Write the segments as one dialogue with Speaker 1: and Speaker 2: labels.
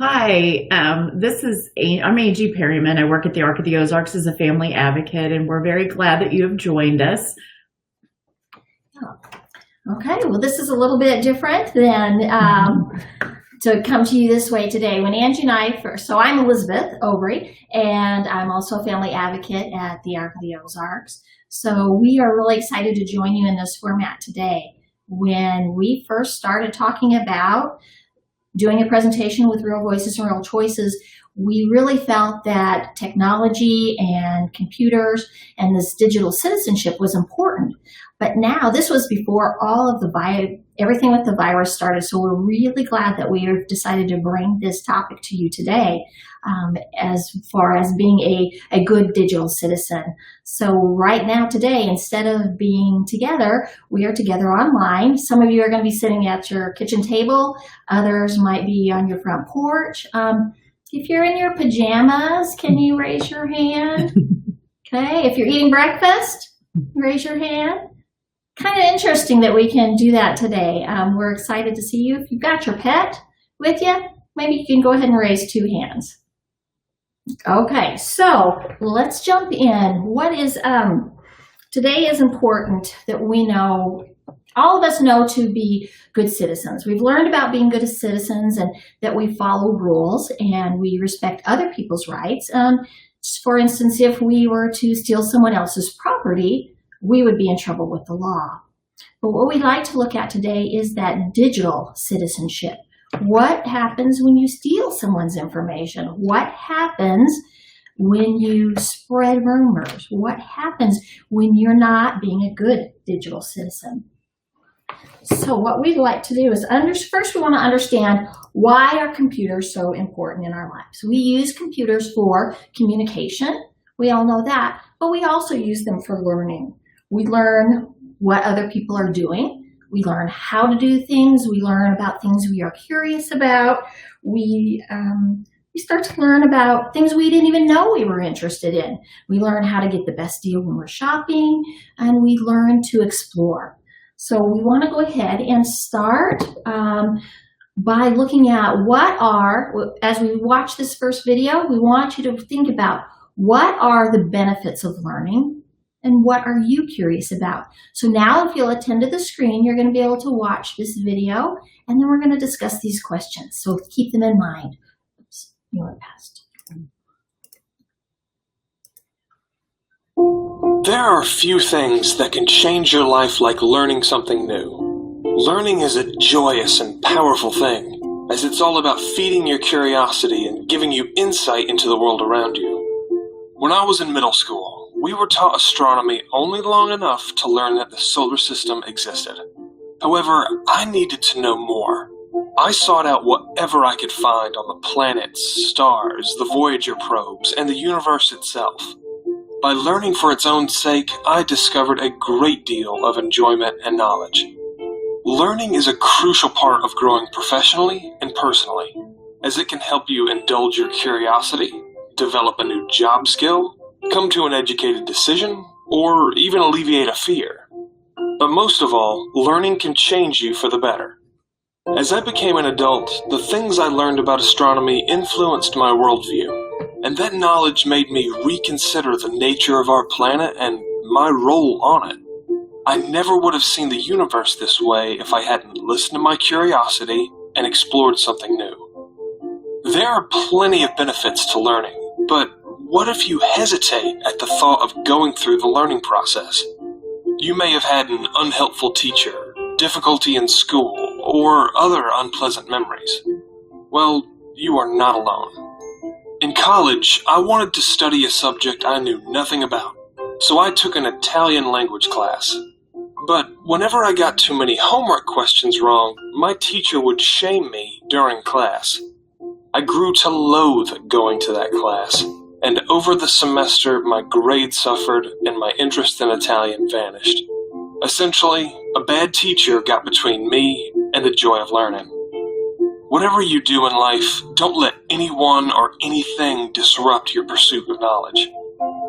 Speaker 1: Hi, I'm Angie Perryman. I work at the Arc of the Ozarks as a family advocate, and we're very glad that you have joined us.
Speaker 2: Okay, well, this is a little bit different than to come to you this way today. When Angie and I first, so I'm Elizabeth Obrey, and I'm also a family advocate at the Arc of the Ozarks. So we are really excited to join you in this format today. When we first started talking about doing a presentation with real voices and real choices, we really felt that technology and computers and this digital citizenship was important. But now, this was before all of everything with the virus started, so we're really glad that we have decided to bring this topic to you today as far as being a good digital citizen. So right now, today, instead of being together, we are together online. Some of you are going to be sitting at your kitchen table. Others might be on your front porch. If you're in your pajamas, can you raise your hand? Okay, if you're eating breakfast, raise your hand. Kind of interesting that we can do that today. We're excited to see you. If you've got your pet with you, maybe you can go ahead and raise 2 hands. Okay, so let's jump in. Today is important that we know, all of us know, to be good citizens. We've learned about being good citizens and that we follow rules and we respect other people's rights. For instance, if we were to steal someone else's property, we would be in trouble with the law. But what we'd like to look at today is that digital citizenship. What happens when you steal someone's information? What happens when you spread rumors? What happens when you're not being a good digital citizen? So what we'd like to do is, first we want to understand, why are computers so important in our lives? We use computers for communication. We all know that, but we also use them for learning. We learn what other people are doing. We learn how to do things. We learn about things we are curious about. We start to learn about things we didn't even know we were interested in. We learn how to get the best deal when we're shopping, and we learn to explore. So we want to go ahead and start by looking at as we watch this first video, we want you to think about, what are the benefits of learning? And what are you curious about? So now, if you'll attend to the screen, you're going to be able to watch this video, and then we're going to discuss these questions. So keep them in mind. Oops, you went past.
Speaker 3: There are few things that can change your life like learning something new. Learning is a joyous and powerful thing, as it's all about feeding your curiosity and giving you insight into the world around you. When I was in middle school, we were taught astronomy only long enough to learn that the solar system existed. However, I needed to know more. I sought out whatever I could find on the planets, stars, the Voyager probes, and the universe itself. By learning for its own sake, I discovered a great deal of enjoyment and knowledge. Learning is a crucial part of growing professionally and personally, as it can help you indulge your curiosity, develop a new job skill, come to an educated decision, or even alleviate a fear. But most of all, learning can change you for the better. As I became an adult, the things I learned about astronomy influenced my worldview, and that knowledge made me reconsider the nature of our planet and my role on it. I never would have seen the universe this way if I hadn't listened to my curiosity and explored something new. There are plenty of benefits to learning, but what if you hesitate at the thought of going through the learning process? You may have had an unhelpful teacher, difficulty in school, or other unpleasant memories. Well, you are not alone. In college, I wanted to study a subject I knew nothing about, so I took an Italian language class. But whenever I got too many homework questions wrong, my teacher would shame me during class. I grew to loathe going to that class, and over the semester my grades suffered and my interest in Italian vanished. Essentially, a bad teacher got between me and the joy of learning. Whatever you do in life, don't let anyone or anything disrupt your pursuit of knowledge.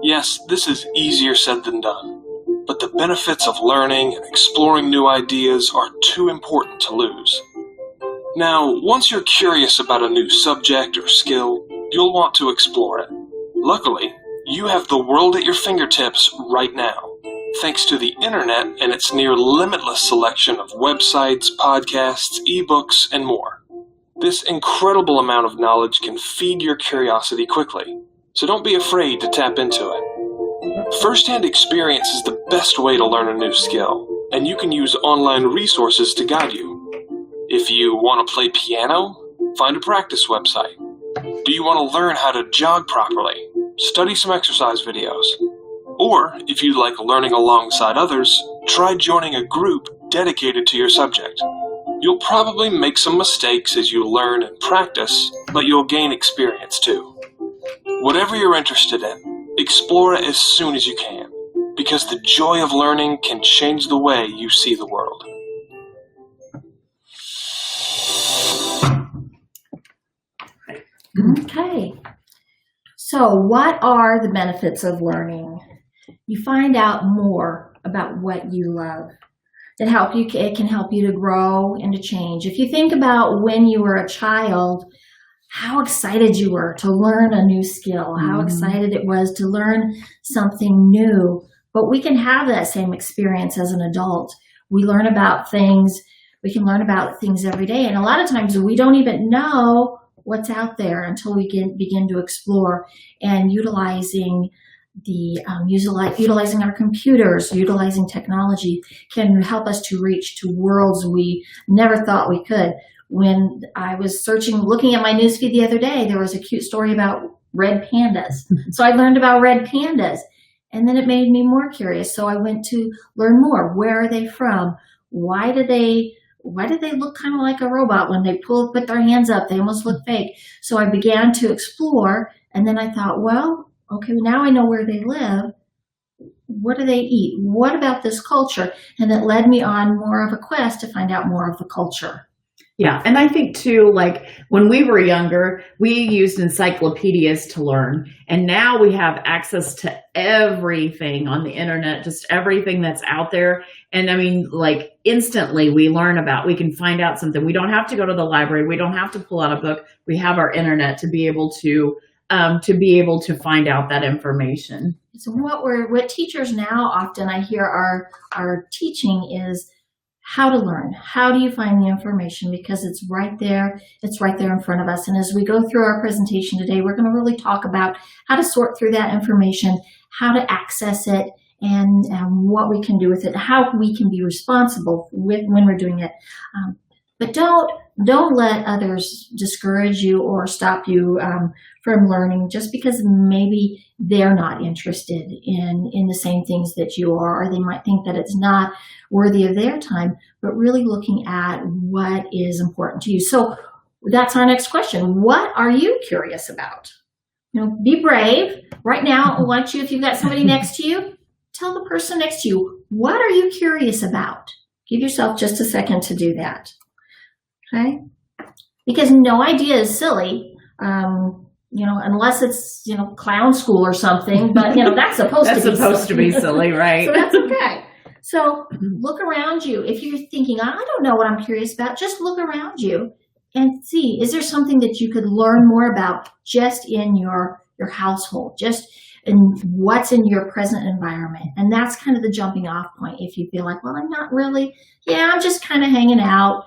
Speaker 3: Yes, this is easier said than done, but the benefits of learning and exploring new ideas are too important to lose. Now, once you're curious about a new subject or skill, you'll want to explore it. Luckily, you have the world at your fingertips right now, thanks to the internet and its near limitless selection of websites, podcasts, ebooks, and more. This incredible amount of knowledge can feed your curiosity quickly, so don't be afraid to tap into it. First-hand experience is the best way to learn a new skill, and you can use online resources to guide you. If you want to play piano, find a practice website. Do you want to learn how to jog properly? Study some exercise videos. Or, if you like learning alongside others, try joining a group dedicated to your subject. You'll probably make some mistakes as you learn and practice, but you'll gain experience too. Whatever you're interested in, explore it as soon as you can, because the joy of learning can change the way you see the world.
Speaker 2: Okay. So what are the benefits of learning? You find out more about what you love. It can help you to grow and to change. If you think about when you were a child, how excited you were to learn a new skill, how excited it was to learn something new. But we can have that same experience as an adult. We can learn about things every day. And a lot of times we don't even know what's out there until we begin to explore, and utilizing our computers, utilizing technology can help us to reach to worlds we never thought we could. When I was looking at my newsfeed the other day, there was a cute story about red pandas. So I learned about red pandas, and then it made me more curious. So I went to learn more. Where are they from? Why do they look kind of like a robot when they put their hands up? They almost look fake. So I began to explore, and then I thought, well, okay, now I know where they live. What do they eat? What about this culture? And it led me on more of a quest to find out more of the culture.
Speaker 1: Yeah, and I think too, like when we were younger, we used encyclopedias to learn, and now we have access to everything on the internet, just everything that's out there. And I mean, like instantly we can find out something. We don't have to go to the library. We don't have to pull out a book. We have our internet to be able to find out that information.
Speaker 2: So what teachers now often I hear are teaching is how to learn. How do you find the information? Because it's right there. It's right there in front of us. And as we go through our presentation today, we're going to really talk about how to sort through that information, how to access it, and what we can do with it, how we can be responsible when we're doing it. But don't let others discourage you or stop you from learning just because maybe they're not interested in the same things that you are, or they might think that it's not worthy of their time, but really looking at what is important to you. So that's our next question. What are you curious about? Be brave. Right now, I want you, if you've got somebody next to you, tell the person next to you, what are you curious about? Give yourself just a second to do that. Okay? Because no idea is silly, unless it's, clown school or something, but, that's supposed to be silly,
Speaker 1: right?
Speaker 2: So that's okay. So look around you. If you're thinking, I don't know what I'm curious about, just look around you and see, is there something that you could learn more about just in your household, just in what's in your present environment? And that's kind of the jumping off point. If you feel like, well, I'm not really, I'm just kind of hanging out,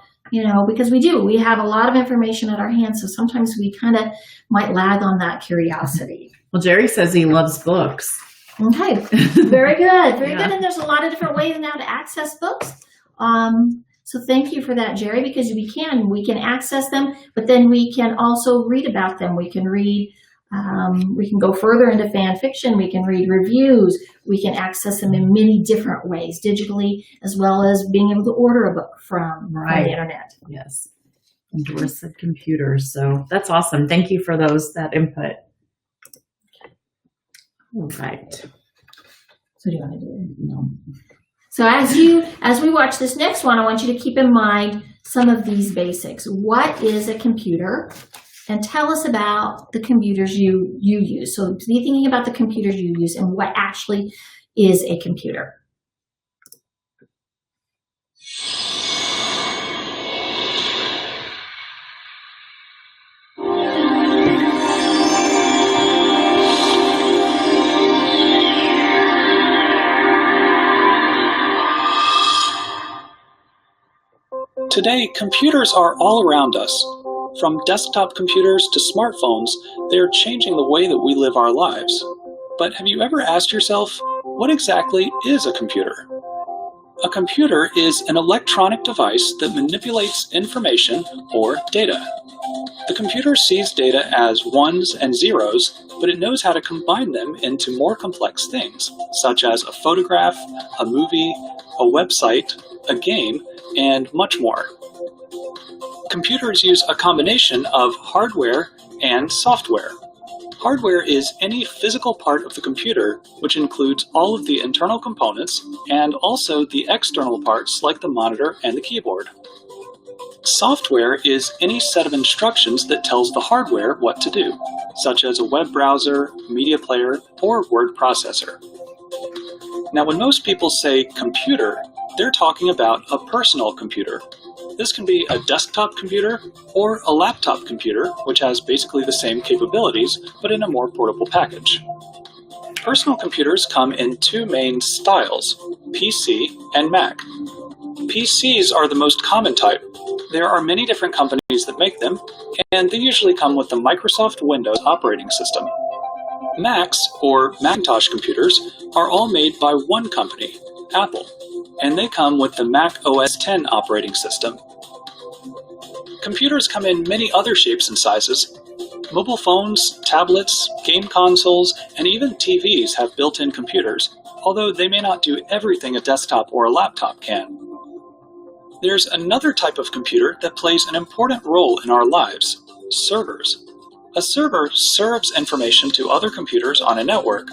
Speaker 2: because we have a lot of information at our hands. So sometimes we kind of might lag on that curiosity.
Speaker 1: Well, Jerry says he loves books.
Speaker 2: Okay, very good, very good. And there's a lot of different ways now to access books. So thank you for that, Jerry, because we can access them, but then we can also read about them. We can go further into fan fiction. We can read reviews. We can access them in many different ways, digitally, as well as being able to order a book from the internet.
Speaker 1: Yes, endorse of computers. So that's awesome. Thank you for that input. All right.
Speaker 2: So do you want to do it? No. So as we watch this next one, I want you to keep in mind some of these basics. What is a computer? And tell us about the computers you use. So be thinking about the computers you use and what actually is a computer.
Speaker 4: Today, computers are all around us. From desktop computers to smartphones, they're changing the way that we live our lives. But have you ever asked yourself, what exactly is a computer? A computer is an electronic device that manipulates information or data. The computer sees data as ones and zeros, but it knows how to combine them into more complex things, such as a photograph, a movie, a website, a game, and much more. Computers use a combination of hardware and software. Hardware is any physical part of the computer, which includes all of the internal components and also the external parts like the monitor and the keyboard. Software is any set of instructions that tells the hardware what to do, such as a web browser, media player, or word processor. Now, when most people say computer, they're talking about a personal computer. This can be a desktop computer or a laptop computer, which has basically the same capabilities, but in a more portable package. Personal computers come in two main styles, PC and Mac. PCs are the most common type. There are many different companies that make them, and they usually come with the Microsoft Windows operating system. Macs, or Macintosh computers, are all made by one company, Apple, and they come with the Mac OS X operating system. Computers come in many other shapes and sizes. Mobile phones, tablets, game consoles, and even TVs have built-in computers, although they may not do everything a desktop or a laptop can. There's another type of computer that plays an important role in our lives, servers. A server serves information to other computers on a network.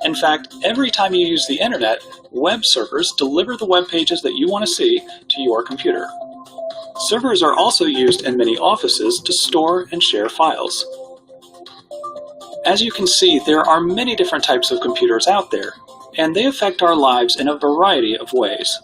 Speaker 4: In fact, every time you use the internet, web servers deliver the web pages that you want to see to your computer. Servers are also used in many offices to store and share files. As you can see, there are many different types of computers out there, and they affect our lives in a variety of ways.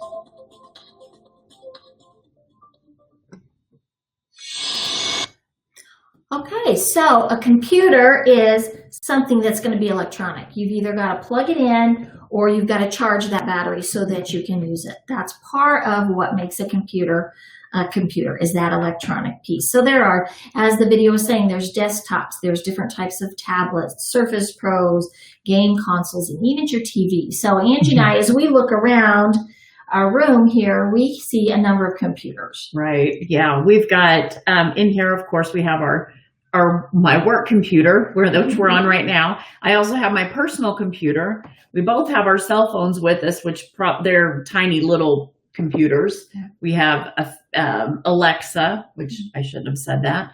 Speaker 2: Okay, so a computer is something that's going to be electronic. You've either got to plug it in or you've got to charge that battery so that you can use it. That's part of what makes a computer, is that electronic piece. So there are, as the video was saying, there's desktops, there's different types of tablets, Surface Pros, game consoles, and even your TV. So Angie and I, as we look around our room here, we see a number of computers.
Speaker 1: Right. Yeah. We've got in here, of course, we have my work computer, which we're on right now. I also have my personal computer. We both have our cell phones with us, which they're tiny little computers. We have Alexa, which I shouldn't have said that.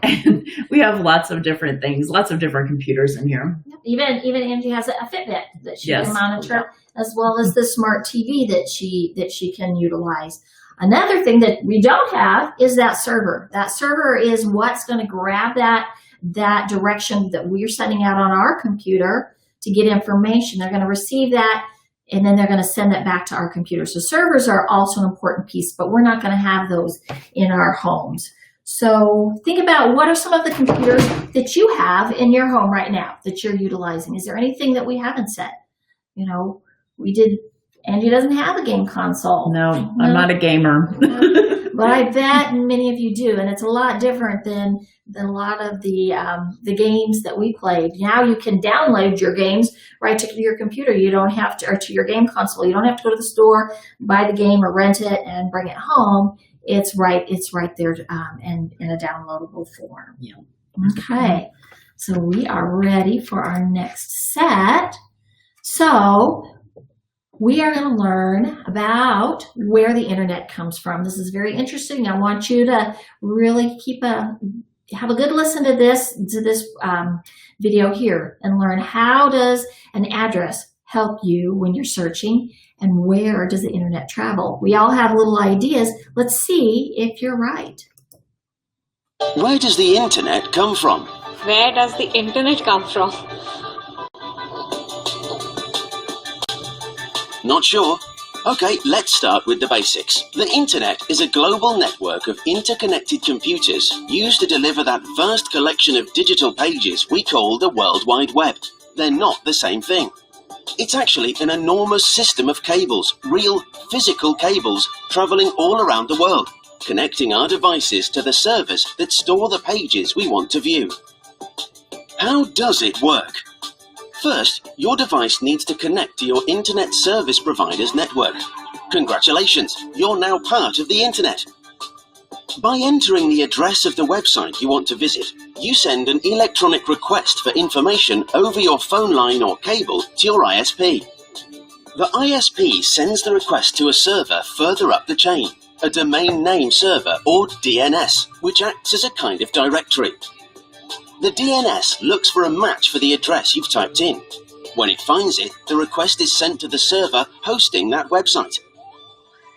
Speaker 1: And we have lots of different things, lots of different computers in here.
Speaker 2: Even Angie has a Fitbit that she can monitor, as well as the smart TV that she can utilize. Another thing that we don't have is that server. That server is what's going to grab that direction that we're sending out on our computer to get information. They're going to receive that, and then they're going to send it back to our computer. So servers are also an important piece, but we're not going to have those in our homes. So think about, what are some of the computers that you have in your home right now that you're utilizing? Is there anything that we haven't said? You know, Angie doesn't have a game console.
Speaker 1: No, I'm not a gamer.
Speaker 2: But I bet many of you do, and it's a lot different than a lot of the games that we played. Now you can download your games right to your computer. You don't have to, or to your game console. You don't have to go to the store, buy the game, or rent it and bring it home. It's right there, and in a downloadable form.
Speaker 1: Yeah.
Speaker 2: Okay, so we are ready for our next set. So we are going to learn about where the internet comes from. This is very interesting. I want you to really have a good listen to this video here and learn, how does an address help you when you're searching, and where does the internet travel? We all have little ideas. Let's see if you're right.
Speaker 5: Where does the internet come from?
Speaker 6: Where does the internet come from?
Speaker 5: Not sure? Okay, let's start with the basics. The internet is a global network of interconnected computers used to deliver that vast collection of digital pages we call the World Wide Web. They're not the same thing. It's actually an enormous system of cables, real physical cables, travelling all around the world, connecting our devices to the servers that store the pages we want to view. How does it work? First, your device needs to connect to your internet service provider's network. Congratulations, you're now part of the internet. By entering the address of the website you want to visit, you send an electronic request for information over your phone line or cable to your ISP. The ISP sends the request to a server further up the chain, a domain name server or DNS, which acts as a kind of directory. The DNS looks for a match for the address you've typed in. When it finds it, the request is sent to the server hosting that website.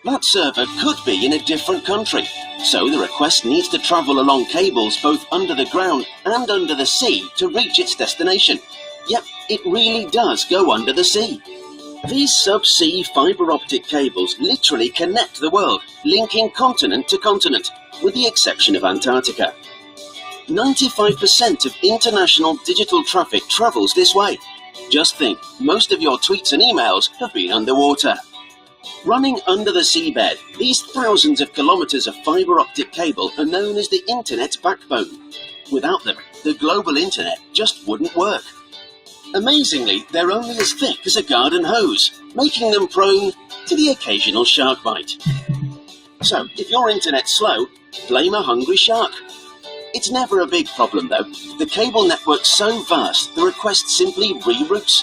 Speaker 5: That server could be in a different country, so the request needs to travel along cables both under the ground and under the sea to reach its destination. Yep, it really does go under the sea. These subsea fibre optic cables literally connect the world, linking continent to continent, with the exception of Antarctica. 95% of international digital traffic travels this way. Just think, most of your tweets and emails have been underwater. Running under the seabed, these thousands of kilometres of fibre optic cable are known as the Internet's backbone. Without them, the global Internet just wouldn't work. Amazingly, they're only as thick as a garden hose, making them prone to the occasional shark bite. So, if your internet's slow, blame a hungry shark. It's never a big problem though. The cable network's so vast, the request simply reroutes.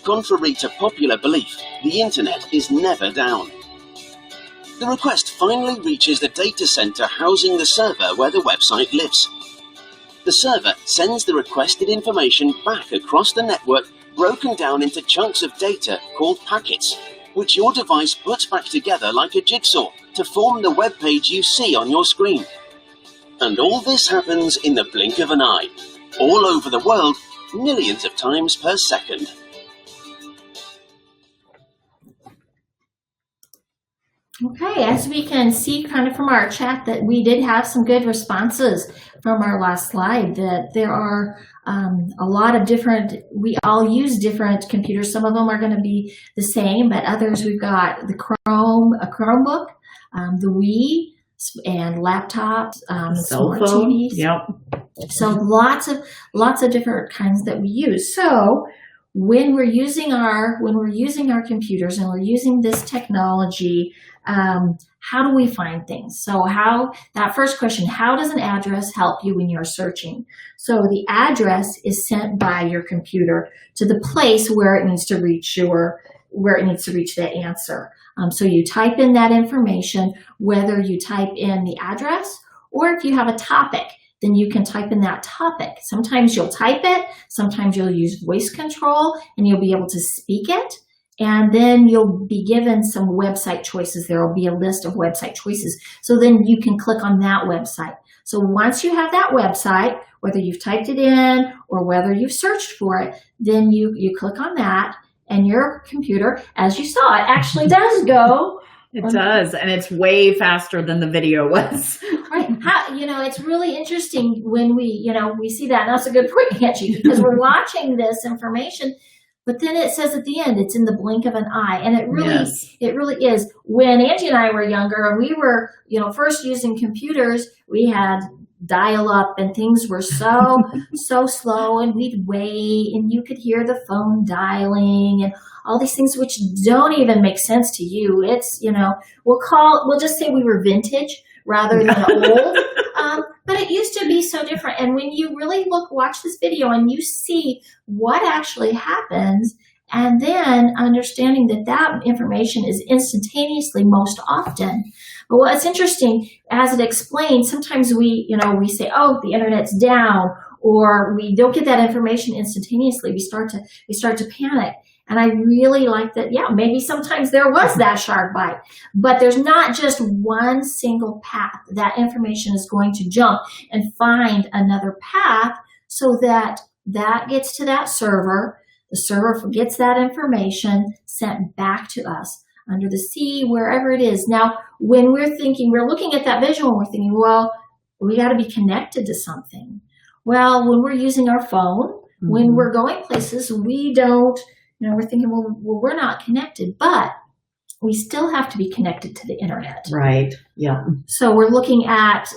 Speaker 5: Contrary to popular belief, the internet is never down. The request finally reaches the data center housing the server where the website lives. The server sends the requested information back across the network, broken down into chunks of data called packets, which your device puts back together like a jigsaw to form the web page you see on your screen. And all this happens in the blink of an eye, all over the world, millions of times per second.
Speaker 2: Okay, as we can see kind of from our chat that we did have some good responses from our last slide, that there are a lot of different, we all use different computers. Some of them are going to be the same, but others we've got the a Chromebook, the Wii, and laptops, smart TVs.
Speaker 1: Yep.
Speaker 2: So lots of different kinds that we use. So when we're using our computers and we're using this technology, how do we find things? So that first question, how does an address help you when you're searching? So the address is sent by your computer to the place where it needs to reach that answer. So you type in that information, whether you type in the address or if you have a topic, then you can type in that topic. Sometimes you'll type it, sometimes you'll use voice control and you'll be able to speak it. And then you'll be given some website choices. There will be a list of website choices. So then you can click on that website. So once you have that website, whether you've typed it in or whether you've searched for it, then you click on that and your computer, as you saw, it actually does go.
Speaker 1: It does, and it's way faster than the video was.
Speaker 2: Right. It's really interesting when we see that. And that's a good point, Angie, because we're watching this information. But then it says at the end, it's in the blink of an eye. And it really is. When Angie and I were younger and we were, first using computers, we had dial-up and things were so slow and we'd wait and you could hear the phone dialing and all these things which don't even make sense to you. It's, we'll just say we were vintage rather than old. But it used to be so different. And when you really watch this video and you see what actually happens, and then understanding that information is instantaneously most often. But what's interesting, as it explains, sometimes we say, oh, the internet's down, or we don't get that information instantaneously. We start to panic. And I really like that, maybe sometimes there was that shark bite, but there's not just one single path. That information is going to jump and find another path so that gets to that server. The server gets that information sent back to us under the sea, wherever it is. Now, when we're looking at that visual and we're thinking, well, we got to be connected to something. Well, when we're using our phone, when we're going places, we don't we're thinking, well, we're not connected, but we still have to be connected to the internet.
Speaker 1: Right. Yeah.
Speaker 2: So we're looking at,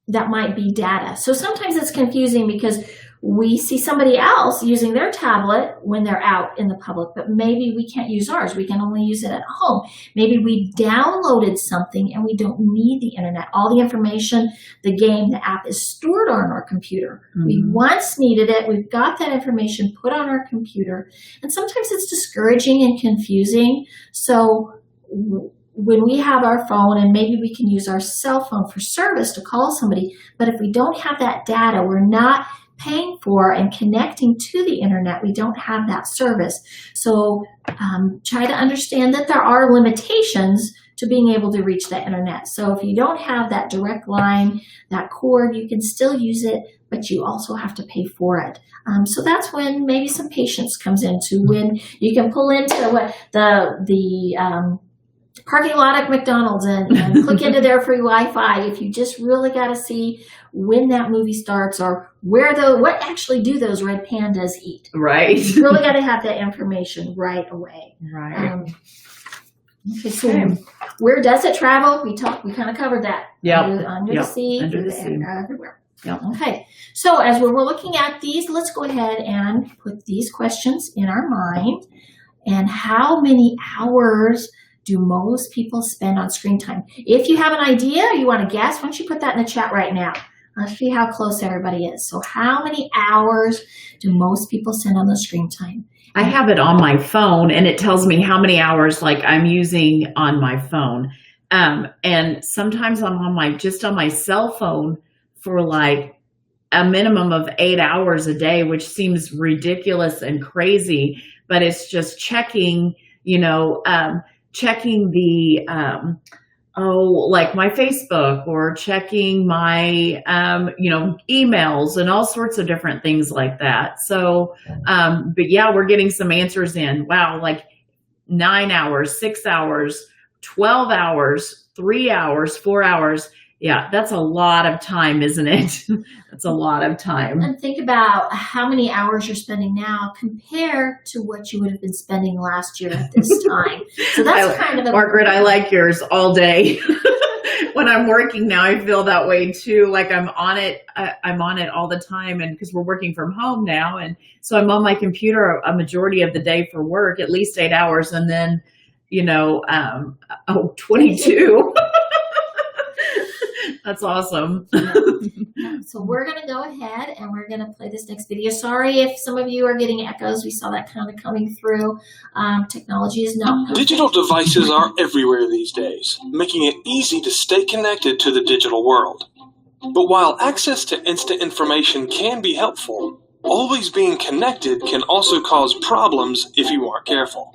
Speaker 2: that might be data. So sometimes it's confusing because we see somebody else using their tablet when they're out in the public, but maybe we can't use ours. We can only use it at home. Maybe we downloaded something and we don't need the internet. All the information, the game, the app is stored on our computer. Mm-hmm. We once needed it. We've got that information put on our computer. And sometimes it's discouraging and confusing. So when we have our phone, and maybe we can use our cell phone for service to call somebody, but if we don't have that data, we're not paying for and connecting to the internet, we don't have that service. So try to understand that there are limitations to being able to reach the internet. So if you don't have that direct line, that cord, you can still use it, but you also have to pay for it. So that's when maybe some patience comes into, when you can pull into the parking lot at McDonald's and click into their free Wi-Fi if you just really got to see when that movie starts or what actually do those red pandas eat.
Speaker 1: Right.
Speaker 2: You really got to have that information right away.
Speaker 1: Right.
Speaker 2: Okay, so where does it travel? We kind of covered that.
Speaker 1: Yeah.
Speaker 2: Under the sea,
Speaker 1: under the sea,
Speaker 2: everywhere.
Speaker 1: Yep.
Speaker 2: Okay, so as we're looking at these, let's go ahead and put these questions in our mind. And how many hours do most people spend on screen time? If you have an idea, or you want to guess, why don't you put that in the chat right now? Let's see how close everybody is. So how many hours do most people spend on the screen time?
Speaker 1: I have it on my phone, and it tells me how many hours I'm using on my phone. And sometimes I'm on my cell phone for a minimum of 8 hours a day, which seems ridiculous and crazy, but it's just checking, checking the, my Facebook, or checking my, emails and all sorts of different things like that. So, but yeah, we're getting some answers in. Wow. 9 hours, 6 hours, 12 hours, 3 hours, 4 hours. Yeah, that's a lot of time, isn't it? That's a lot of time.
Speaker 2: And think about how many hours you're spending now compared to what you would have been spending last year at this time. So that's
Speaker 1: Margaret, I like yours all day. When I'm working now, I feel that way too. I'm on it. I'm on it all the time, and because we're working from home now, and so I'm on my computer a majority of the day for work, at least 8 hours, and then 22. That's awesome.
Speaker 2: So we're going to go ahead and we're going to play this next video. Sorry if some of you are getting echoes. We saw that kind of coming through. Technology is not perfect.
Speaker 3: Digital devices are everywhere these days, making it easy to stay connected to the digital world. But while access to instant information can be helpful, always being connected can also cause problems if you aren't careful.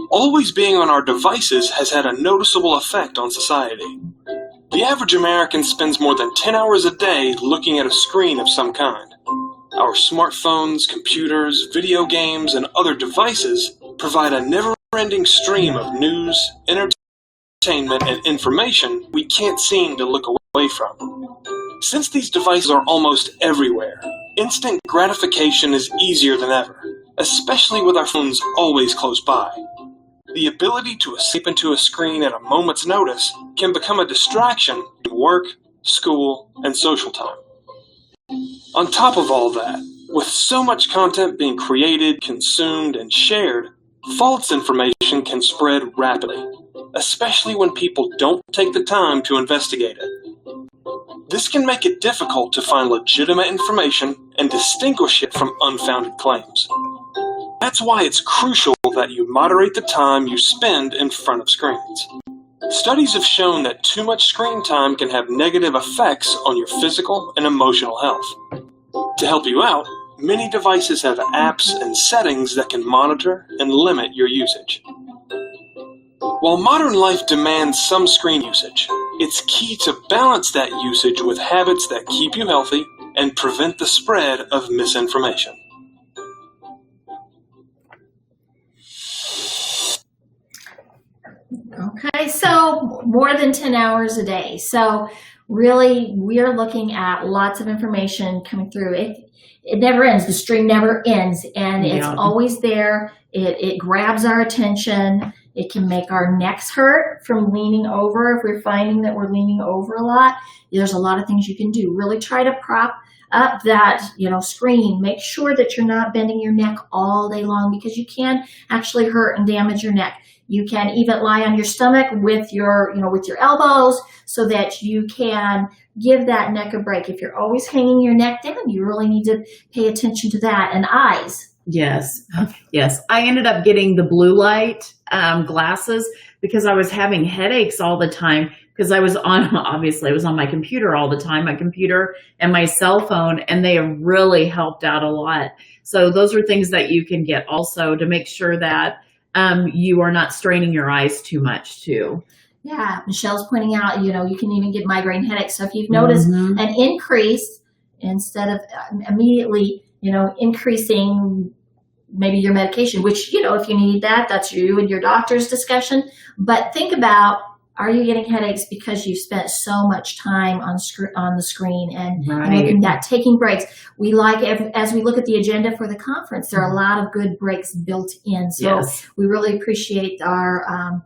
Speaker 3: Always being on our devices has had a noticeable effect on society. The average American spends more than 10 hours a day looking at a screen of some kind. Our smartphones, computers, video games, and other devices provide a never-ending stream of news, entertainment, and information we can't seem to look away from. Since these devices are almost everywhere, instant gratification is easier than ever, especially with our phones always close by. The ability to escape into a screen at a moment's notice can become a distraction in work, school, and social time. On top of all that, with so much content being created, consumed, and shared, false information can spread rapidly, especially when people don't take the time to investigate it. This can make it difficult to find legitimate information and distinguish it from unfounded claims. That's why it's crucial that you moderate the time you spend in front of screens. Studies have shown that too much screen time can have negative effects on your physical and emotional health. To help you out, many devices have apps and settings that can monitor and limit your usage. While modern life demands some screen usage, it's key to balance that usage with habits that keep you healthy and prevent the spread of misinformation.
Speaker 2: Okay, so more than 10 hours a day. So really, we're looking at lots of information coming through. it never ends. The string never ends, and it's
Speaker 1: Yeah.
Speaker 2: always there. It grabs our attention. It can make our necks hurt from leaning over. If we're finding that we're leaning over a lot, there's a lot of things you can do. Really try to prop up that, screen. Make sure that you're not bending your neck all day long, because you can actually hurt and damage your neck. You can even lie on your stomach with your elbows, so that you can give that neck a break. If you're always hanging your neck down, you really need to pay attention to that. And eyes.
Speaker 1: Yes. Yes. I ended up getting the blue light glasses because I was having headaches all the time, because I was on my computer all the time, my computer and my cell phone, and they have really helped out a lot. So those are things that you can get also to make sure that you are not straining your eyes too much too.
Speaker 2: Yeah, Michelle's pointing out, you can even get migraine headaches. So if you've noticed an increase, instead of immediately, increasing maybe your medication, which, if you need that, that's you and your doctor's discussion. But think about, are you getting headaches because you spent so much time on the screen and looking at taking breaks? We as we look at the agenda for the conference, there are a lot of good breaks built in. So we really appreciate our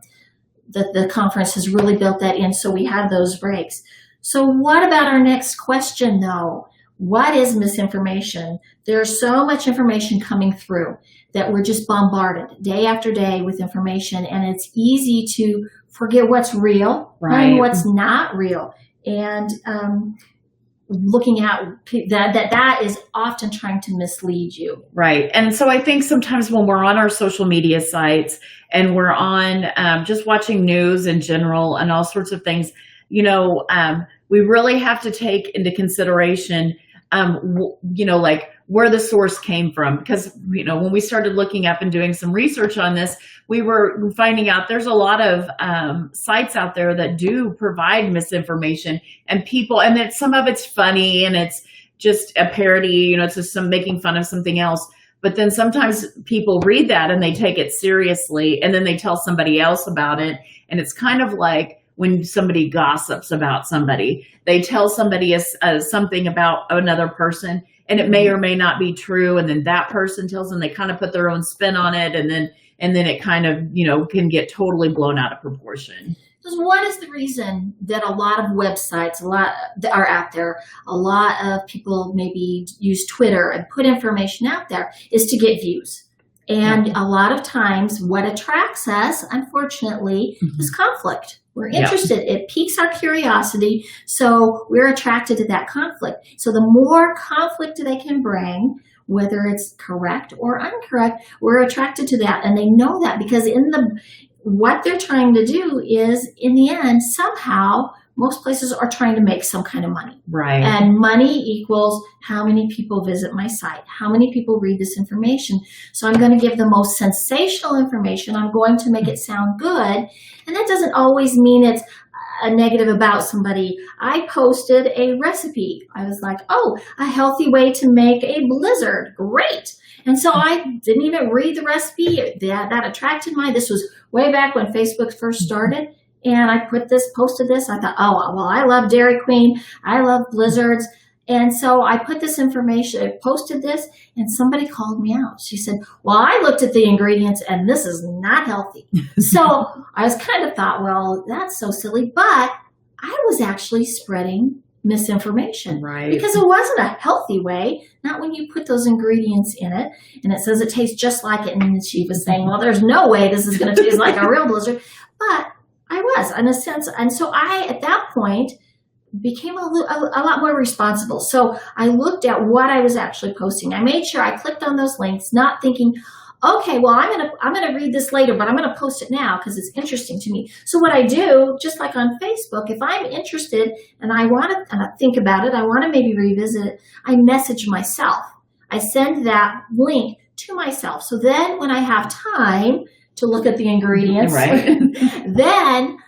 Speaker 2: the conference has really built that in, so we have those breaks. So what about our next question, though? What is misinformation? There's so much information coming through that we're just bombarded day after day with information, and it's easy to forget what's real and what's not real. And looking at that is often trying to mislead you. Right.
Speaker 1: And so I think sometimes when we're on our social media sites and we're on just watching news in general and all sorts of things, we really have to take into consideration like where the source came from. Because, when we started looking up and doing some research on this, we were finding out there's a lot of sites out there that do provide misinformation, and that some of it's funny and it's just a parody, it's just some making fun of something else. But then sometimes people read that and they take it seriously, and then they tell somebody else about it. And it's kind of like when somebody gossips about somebody, they tell somebody something about another person, and it may or may not be true. And then that person tells them, they kind of put their own spin on it. And then it kind of, can get totally blown out of proportion.
Speaker 2: Because what is the reason that a lot of websites, are out there, a lot of people maybe use Twitter and put information out there, is to get views. And a lot of times what attracts us, unfortunately, is conflict. We're interested. It piques our curiosity, so we're attracted to that conflict. So the more conflict they can bring, whether it's correct or incorrect, we're attracted to that. And they know that, because what they're trying to do is, in the end, somehow, most places are trying to make some kind of money.
Speaker 1: Right.
Speaker 2: And money equals how many people visit my site, how many people read this information. So I'm going to give the most sensational information. I'm going to make it sound good. And that doesn't always mean it's a negative about somebody. I posted a recipe. I was like, a healthy way to make a blizzard. Great. And so I didn't even read the recipe. That attracted this was way back when Facebook first started. And I posted this. I thought, I love Dairy Queen. I love blizzards. And so I put this information, I posted this, and somebody called me out. She said, I looked at the ingredients and this is not healthy. So I was kind of thought, that's so silly. But I was actually spreading misinformation.
Speaker 1: Right.
Speaker 2: Because it wasn't a healthy way, not when you put those ingredients in it. And it says it tastes just like it. And she was saying, there's no way this is going to taste like a real blizzard. But I was, in a sense. And so I, at that point, became a lot more responsible. So I looked at what I was actually posting. I made sure I clicked on those links, not thinking, okay, I'm gonna read this later, but I'm gonna post it now because it's interesting to me. So what I do, just like on Facebook, if I'm interested and I want to think about it, I want to maybe revisit it, I message myself. I send that link to myself. So then when I have time to look at the ingredients, then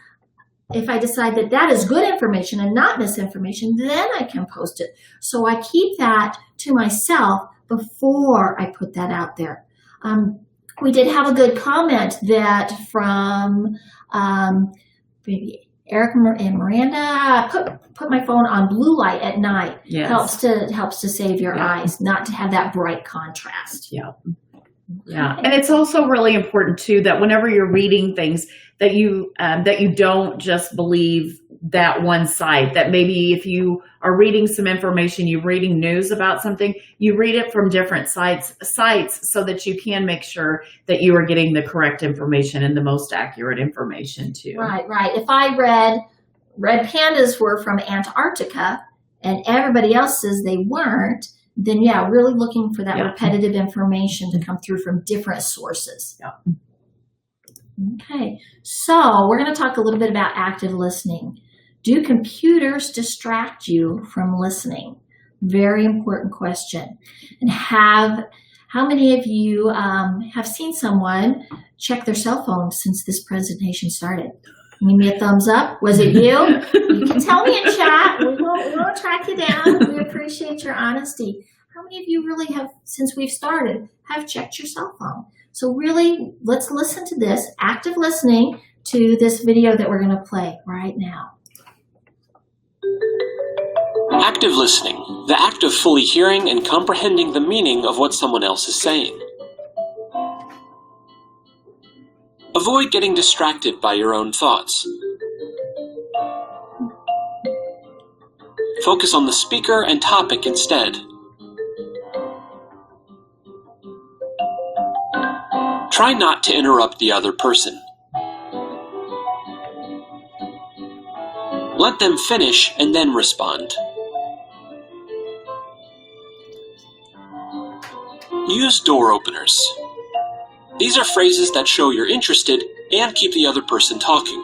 Speaker 2: if I decide that is good information and not misinformation, then I can post it. So I keep that to myself before I put that out there. We did have a good comment from maybe Eric and Miranda, put my phone on blue light at night.
Speaker 1: Yes.
Speaker 2: Helps to save your eyes, not to have that bright contrast.
Speaker 1: Yeah. Yeah. And it's also really important too that whenever you're reading things that you don't just believe that one side, that maybe if you are reading some information, you're reading news about something, you read it from different sites so that you can make sure that you are getting the correct information and the most accurate information too.
Speaker 2: Right, right. If I read red pandas were from Antarctica and everybody else says they weren't, then yeah, really looking for that repetitive information to come through from different sources.
Speaker 1: Yeah.
Speaker 2: Okay, so we're going to talk a little bit about active listening. Do computers distract you from listening? Very important question. And how many of you have seen someone check their cell phone since this presentation started? Give me a thumbs up. Was it you? You can tell me in chat. We won't track you down. We appreciate your honesty. How many of you really have, since we've started, have checked your cell phone? So really, let's listen to this, active listening to this video that we're going to play right now.
Speaker 3: Active listening, the act of fully hearing and comprehending the meaning of what someone else is saying. Avoid getting distracted by your own thoughts. Focus on the speaker and topic instead. Try not to interrupt the other person. Let them finish and then respond. Use door openers. These are phrases that show you're interested and keep the other person talking.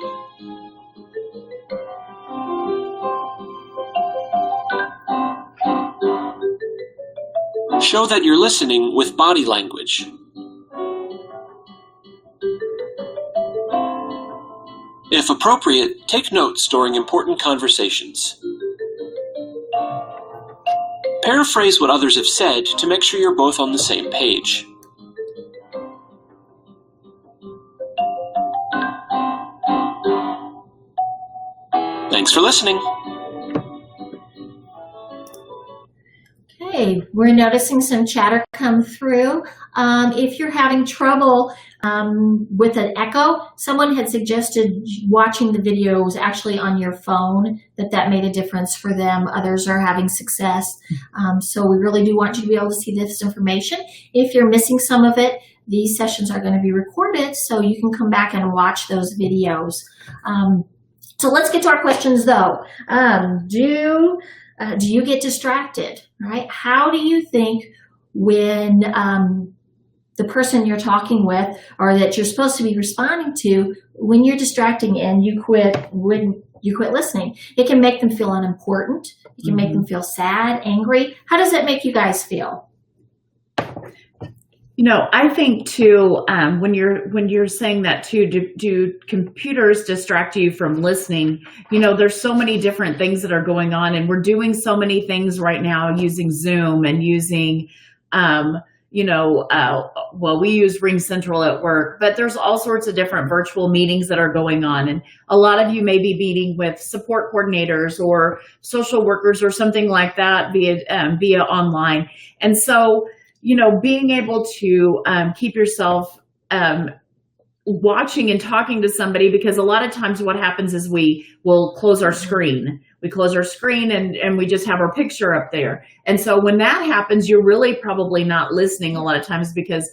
Speaker 3: Show that you're listening with body language. If appropriate, take notes during important conversations. Paraphrase what others have said to make sure you're both on the same page. Thanks for listening.
Speaker 2: Okay, we're noticing some chatter come through. If you're having trouble with an echo, someone had suggested watching the videos actually on your phone, that made a difference for them. Others are having success. So we really do want you to be able to see this information. If you're missing some of it, these sessions are going to be recorded so you can come back and watch those videos. So let's get to our questions though. Do you get distracted, right? How do you think when the person you're talking with or that you're supposed to be responding to, when you're distracting and you quit listening, it can make them feel unimportant. It can make them feel sad, angry. How does that make you guys feel?
Speaker 1: You know, I think too, when you're saying that too, do computers distract you from listening? You know, there's so many different things that are going on, and we're doing so many things right now using Zoom and using, well, we use Ring Central at work, but there's all sorts of different virtual meetings that are going on. And a lot of you may be meeting with support coordinators or social workers or something like that via online. And so, you know, being able to keep yourself watching and talking to somebody, because a lot of times what happens is we will close our screen. We close our screen and we just have our picture up there. And so when that happens, you're really probably not listening a lot of times, because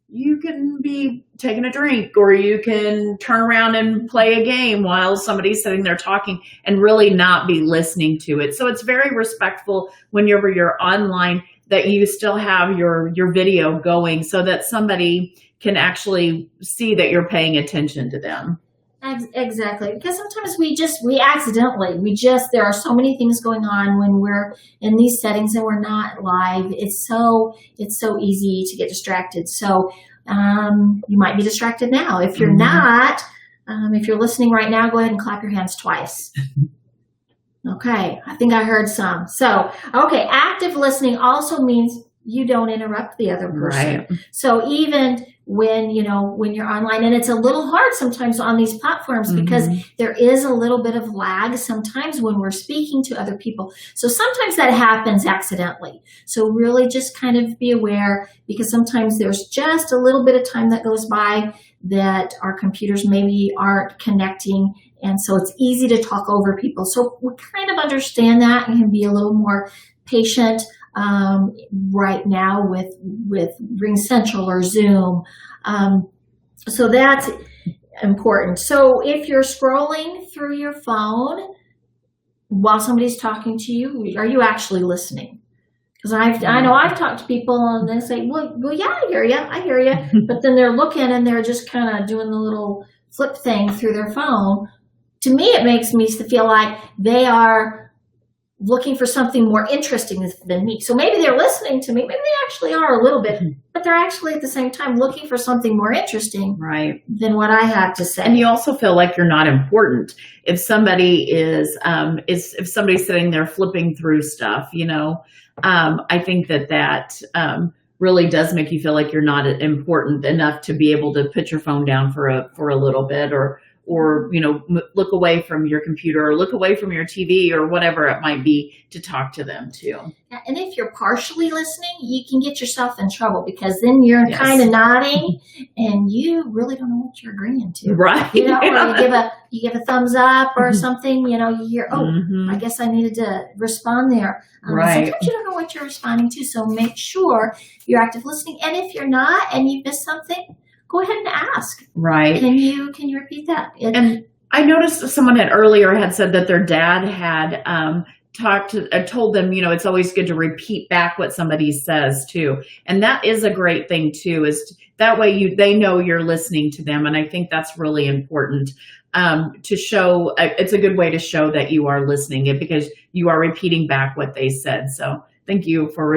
Speaker 1: you can be taking a drink or you can turn around and play a game while somebody's sitting there talking and really not be listening to it. So it's very respectful whenever you're online that you still have your video going so that somebody can actually see that you're paying attention to them.
Speaker 2: Exactly, because sometimes there are so many things going on when we're in these settings and we're not live. It's so easy to get distracted. So you might be distracted now. If you're not, if you're listening right now, go ahead and clap your hands twice. Okay, I think I heard some. So, okay, active listening also means you don't interrupt the other person.
Speaker 1: Right.
Speaker 2: So even when you're online, and it's a little hard sometimes on these platforms because there is a little bit of lag sometimes when we're speaking to other people. So sometimes that happens accidentally. So really just kind of be aware, because sometimes there's just a little bit of time that goes by that our computers maybe aren't connecting. And so it's easy to talk over people. So we kind of understand that and can be a little more patient right now with Ring Central or Zoom. So that's important. So if you're scrolling through your phone while somebody's talking to you, are you actually listening? Because I know I've talked to people and they say, well, yeah, I hear you. But then they're looking and they're just kind of doing the little flip thing through their phone. To me, it makes me feel like they are looking for something more interesting than me. So maybe they're listening to me. Maybe they actually are a little bit, but they're actually at the same time looking for something more interesting than what I have to say.
Speaker 1: And you also feel like you're not important. If somebody is if somebody's sitting there flipping through stuff, I think that really does make you feel like you're not important enough to be able to put your phone down for a little bit, or look away from your computer or look away from your TV or whatever it might be to talk to them too.
Speaker 2: And if you're partially listening, you can get yourself in trouble, because then you're kind of nodding and you really don't know what you're agreeing to.
Speaker 1: Right.
Speaker 2: Or you give a thumbs up or something, you hear, I guess I needed to respond there.
Speaker 1: Right.
Speaker 2: Sometimes you don't know what you're responding to, so make sure you're active listening. And if you're not and you missed something, go ahead and ask.
Speaker 1: Right.
Speaker 2: Can you repeat that?
Speaker 1: And I noticed someone earlier had said that their dad had told them, it's always good to repeat back what somebody says too. And that is a great thing too, is that way they know you're listening to them. And I think that's really important to show. It's a good way to show that you are listening, because you are repeating back what they said. So thank you for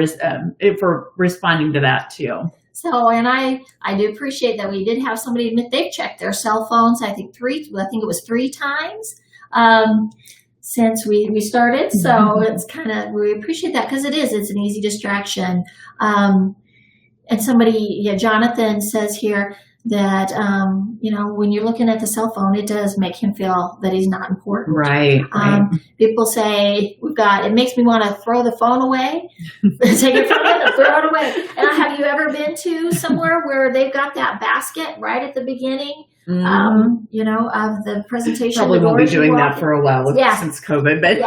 Speaker 1: responding to that too.
Speaker 2: So, and I do appreciate that we did have somebody admit they've checked their cell phones. I think it was 3 times since we started. So it's we appreciate that, because it's an easy distraction. And somebody, Jonathan says here that, when you're looking at the cell phone, it does make him feel that he's not important.
Speaker 1: Right.
Speaker 2: People say, it makes me want to throw the phone away, take your phone and throw it away. And have you ever been to somewhere where they've got that basket right at the beginning, of the presentation?
Speaker 1: Probably won't be doing that for a while since COVID, but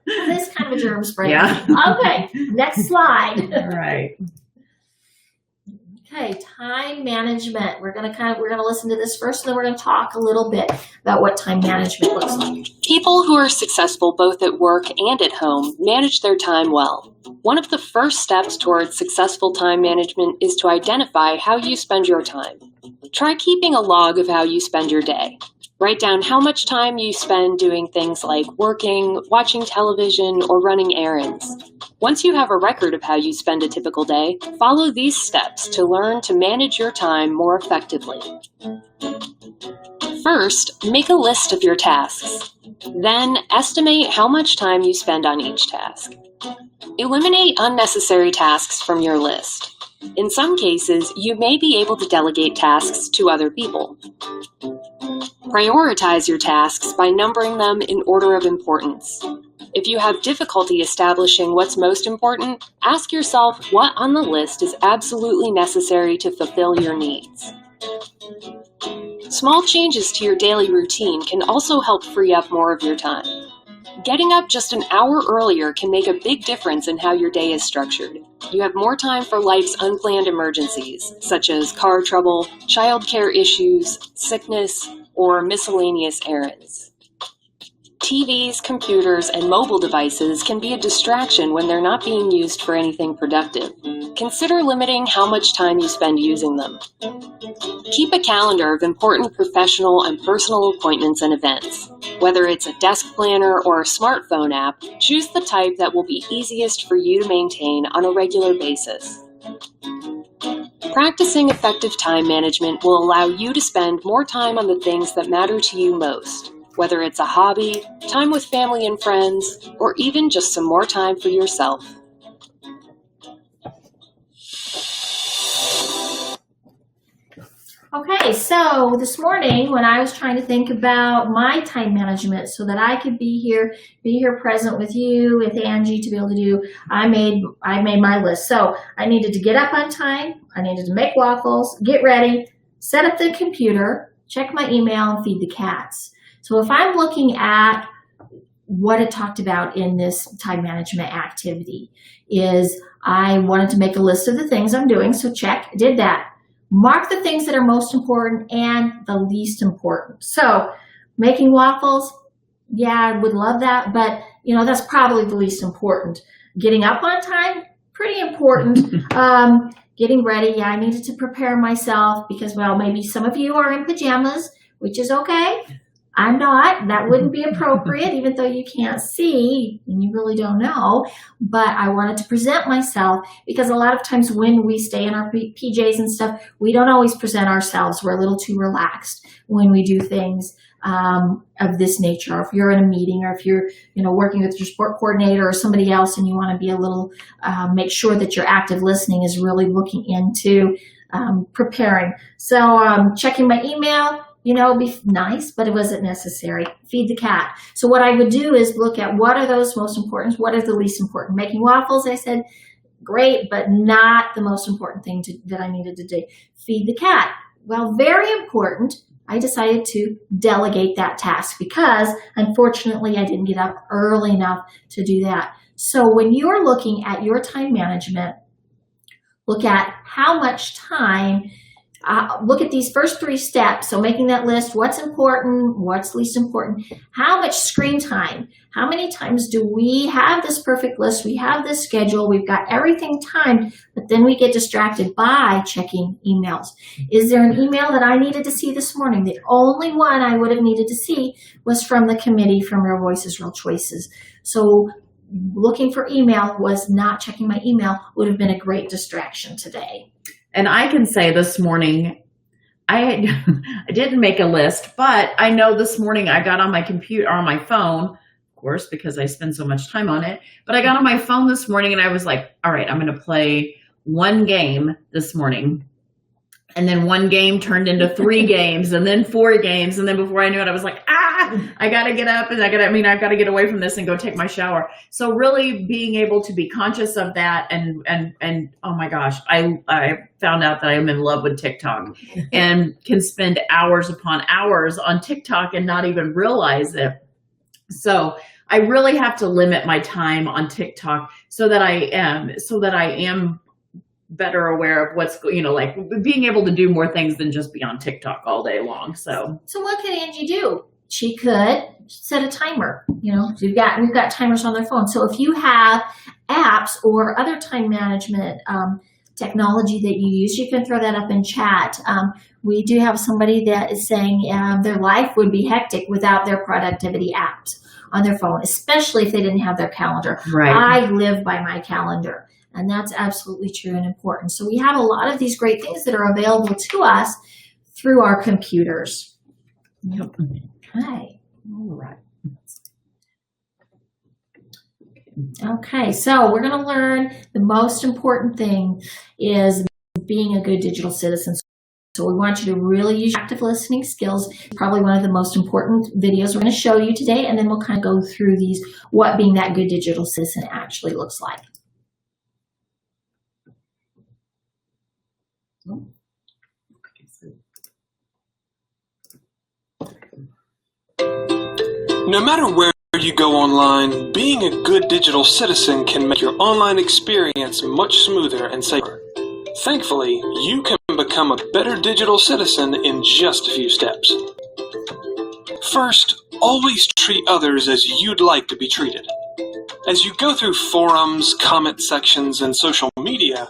Speaker 2: this kind of a germ spread.
Speaker 1: Yeah.
Speaker 2: Okay, next slide.
Speaker 1: All right.
Speaker 2: Okay, time management. We're gonna listen to this first, and then we're gonna talk a little bit about what time management looks like.
Speaker 7: People who are successful both at work and at home manage their time well. One of the first steps towards successful time management is to identify how you spend your time. Try keeping a log of how you spend your day. Write down how much time you spend doing things like working, watching television, or running errands. Once you have a record of how you spend a typical day, follow these steps to learn to manage your time more effectively. First, make a list of your tasks. Then, estimate how much time you spend on each task. Eliminate unnecessary tasks from your list. In some cases, you may be able to delegate tasks to other people. Prioritize your tasks by numbering them in order of importance. If you have difficulty establishing what's most important, ask yourself what on the list is absolutely necessary to fulfill your needs. Small changes to your daily routine can also help free up more of your time. Getting up just an hour earlier can make a big difference in how your day is structured. You have more time for life's unplanned emergencies, such as car trouble, childcare issues, sickness, or miscellaneous errands. TVs, computers, and mobile devices can be a distraction when they're not being used for anything productive. Consider limiting how much time you spend using them. Keep a calendar of important professional and personal appointments and events. Whether it's a desk planner or a smartphone app, choose the type that will be easiest for you to maintain on a regular basis. Practicing effective time management will allow you to spend more time on the things that matter to you most, whether it's a hobby, time with family and friends, or even just some more time for yourself.
Speaker 2: Okay, so this morning when I was trying to think about my time management so that I could be here present with you, with Angie to be able to do, I made my list. So I needed to get up on time, I needed to make waffles, get ready, set up the computer, check my email, and feed the cats. So if I'm looking at what it talked about in this time management activity is I wanted to make a list of the things I'm doing, so check, did that. Mark the things that are most important and the least important. So making waffles, yeah, I would love that, but that's probably the least important. Getting up on time, pretty important. Getting ready, yeah, I needed to prepare myself because, well, maybe some of you are in pajamas, which is okay. I'm not. That wouldn't be appropriate, even though you can't see and you really don't know. But I wanted to present myself because a lot of times when we stay in our PJs and stuff, we don't always present ourselves. We're a little too relaxed when we do things of this nature. Or if you're in a meeting or if you're working with your sport coordinator or somebody else and you want to be a little, make sure that your active listening is really looking into preparing. So checking my email, be nice, but it wasn't necessary. Feed the cat. So what I would do is look at what are those most important, what are the least important. Making waffles, I said, great, but not the most important thing that I needed to do. Feed the cat. Well, very important. I decided to delegate that task because, unfortunately, I didn't get up early enough to do that. So when you're looking at your time management, look at how much time. Look at these first 3 steps. So making that list, what's important, what's least important, how much screen time, how many times do we have this perfect list, we have this schedule, we've got everything timed, but then we get distracted by checking emails. Is there an email that I needed to see this morning? The only one I would have needed to see was from the committee from Real Voices, Real Choices. So looking for email was not checking my email would have been a great distraction today.
Speaker 1: And I can say this morning, I didn't make a list, but I know this morning I got on my computer, on my phone, of course, because I spend so much time on it, but I got on my phone this morning and I was like, all right, I'm going to play 1 game this morning. And then 1 game turned into 3 games and then 4 games. And then before I knew it, I was like, I got to get up and I've got to get away from this and go take my shower. So really being able to be conscious of that and oh my gosh, I found out that I'm in love with TikTok and can spend hours upon hours on TikTok and not even realize it. So I really have to limit my time on TikTok so that I am better aware of what's, like being able to do more things than just be on TikTok all day long. So
Speaker 2: what could Angie do? She could set a timer. We've got timers on their phone. So if you have apps or other time management technology that you use, you can throw that up in chat. We do have somebody that is saying their life would be hectic without their productivity apps on their phone, especially if they didn't have their calendar.
Speaker 1: Right.
Speaker 2: I live by my calendar. And that's absolutely true and important. So we have a lot of these great things that are available to us through our computers.
Speaker 1: Yep.
Speaker 2: Okay. All right. Okay, so we're going to learn the most important thing is being a good digital citizen. So we want you to really use your active listening skills. Probably one of the most important videos we're going to show you today, and then we'll kind of go through these, what being that good digital citizen actually looks like.
Speaker 3: No matter where you go online, being a good digital citizen can make your online experience much smoother and safer. Thankfully, you can become a better digital citizen in just a few steps. First, always treat others as you'd like to be treated. As you go through forums, comment sections, and social media,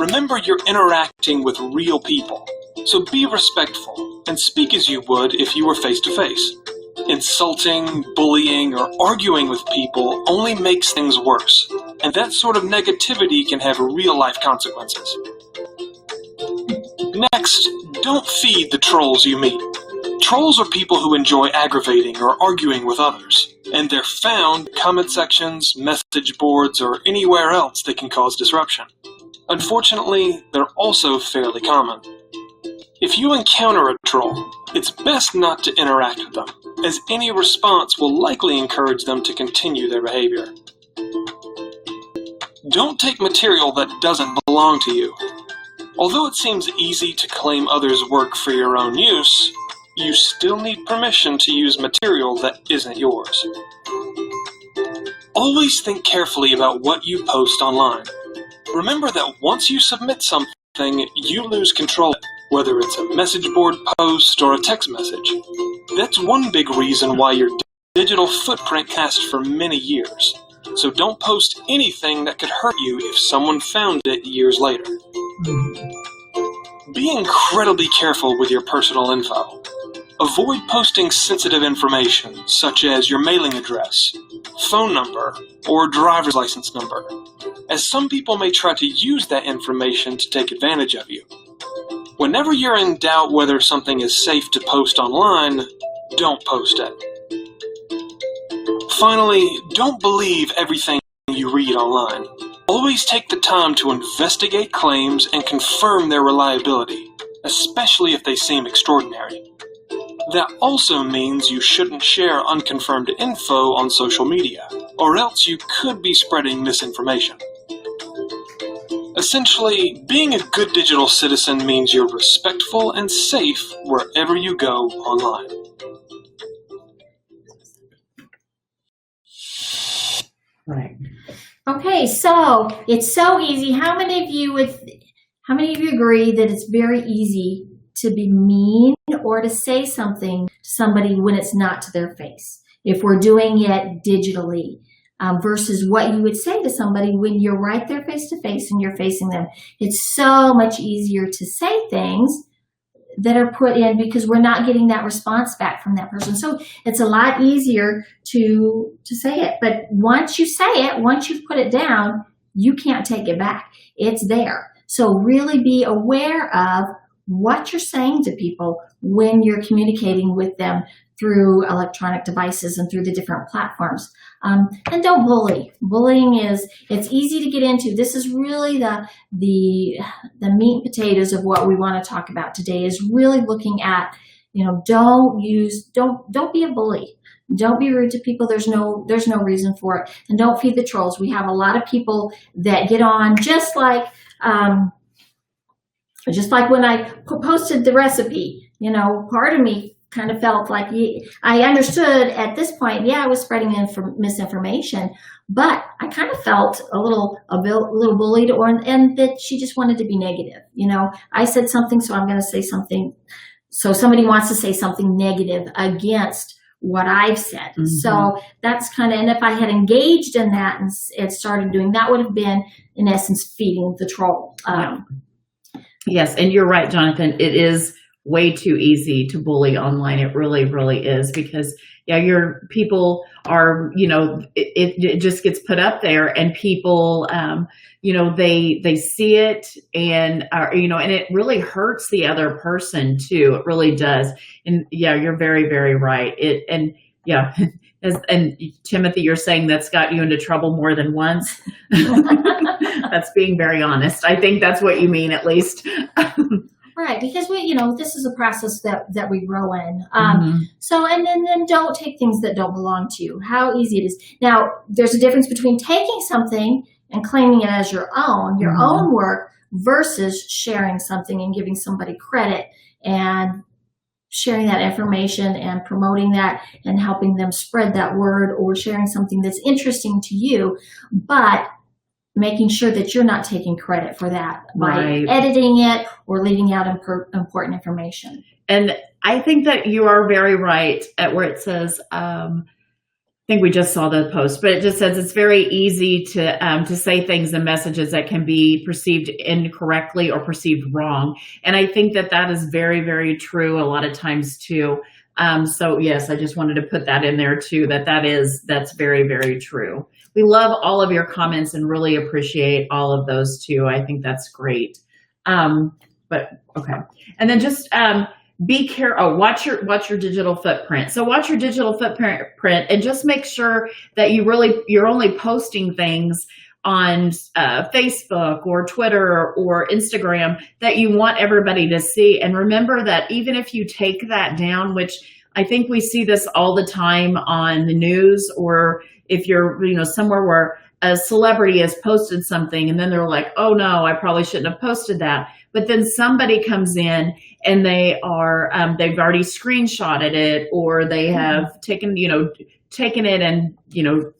Speaker 3: remember you're interacting with real people. So be respectful and speak as you would if you were face-to-face. Insulting, bullying, or arguing with people only makes things worse, and that sort of negativity can have real-life consequences. Next, don't feed the trolls you meet. Trolls are people who enjoy aggravating or arguing with others, and they're found in comment sections, message boards, or anywhere else that can cause disruption. Unfortunately, they're also fairly common. If you encounter a troll, it's best not to interact with them, as any response will likely encourage them to continue their behavior. Don't take material that doesn't belong to you. Although it seems easy to claim others' work for your own use, you still need permission to use material that isn't yours. Always think carefully about what you post online. Remember that once you submit something, you lose control, whether it's a message board post or a text message. That's one big reason why your digital footprint lasts for many years. So don't post anything that could hurt you if someone found it years later. Be incredibly careful with your personal info. Avoid posting sensitive information, such as your mailing address, phone number, or driver's license number, as some people may try to use that information to take advantage of you. Whenever you're in doubt whether something is safe to post online, don't post it. Finally, don't believe everything you read online. Always take the time to investigate claims and confirm their reliability, especially if they seem extraordinary. That also means you shouldn't share unconfirmed info on social media, or else you could be spreading misinformation. Essentially, being a good digital citizen means you're respectful and safe wherever you go online.
Speaker 1: Right.
Speaker 2: Okay, so it's so easy. How many of you agree that it's very easy to be mean or to say something to somebody when it's not to their face, if we're doing it digitally, versus what you would say to somebody when you're right there face to face and you're facing them? It's so much easier to say things that are put in because we're not getting that response back from that person. So it's a lot easier to say it. But once you say it, once you've put it down, you can't take it back. It's there. So really be aware of what you're saying to people when you're communicating with them through electronic devices and through the different platforms. And don't bully. Bullying it's easy to get into. This is really the meat and potatoes of what we want to talk about today, is really looking at, don't be a bully. Don't be rude to people. There's no reason for it. And don't feed the trolls. We have a lot of people that get on just like when I posted the recipe, part of me kind of felt like I understood at this point, I was spreading misinformation, but I kind of felt a little bullied, and that she just wanted to be negative. I said something, so I'm going to say something. So somebody wants to say something negative against what I've said. Mm-hmm. So that's and if I had engaged in that and started doing that, would have been in essence feeding the troll.
Speaker 1: Yes, and you're right, Jonathan. It is way too easy to bully online. It really, really is, because your people are, it just gets put up there, and people, they see it and are, and it really hurts the other person too. It really does. And you're very, very right. And Timothy, you're saying that's got you into trouble more than once. That's being very honest. I think that's what you mean, at least.
Speaker 2: Right, because this is a process that we grow in. So, and then don't take things that don't belong to you. How easy it is. Now, there's a difference between taking something and claiming it as your own work, versus sharing something and giving somebody credit and sharing that information and promoting that and helping them spread that word, or sharing something that's interesting to you, but making sure that you're not taking credit for that by editing it or leaving out important information.
Speaker 1: And I think that you are very right at where it says, I think we just saw the post, but it just says it's very easy to say things and messages that can be perceived incorrectly or perceived wrong. And I think that is very, very true a lot of times too. So yes, I just wanted to put that in there too, that's very, very true. We love all of your comments and really appreciate all of those too. I think that's great. But okay. And then just be careful. Watch your digital footprint. So watch your digital footprint and just make sure that you're only posting things on Facebook or Twitter or Instagram that you want everybody to see. And remember that even if you take that down, which I think we see this all the time on the news, or if you're, somewhere where a celebrity has posted something and then they're like, oh no, I probably shouldn't have posted that. But then somebody comes in and they've already screenshotted it, or they have taken it and,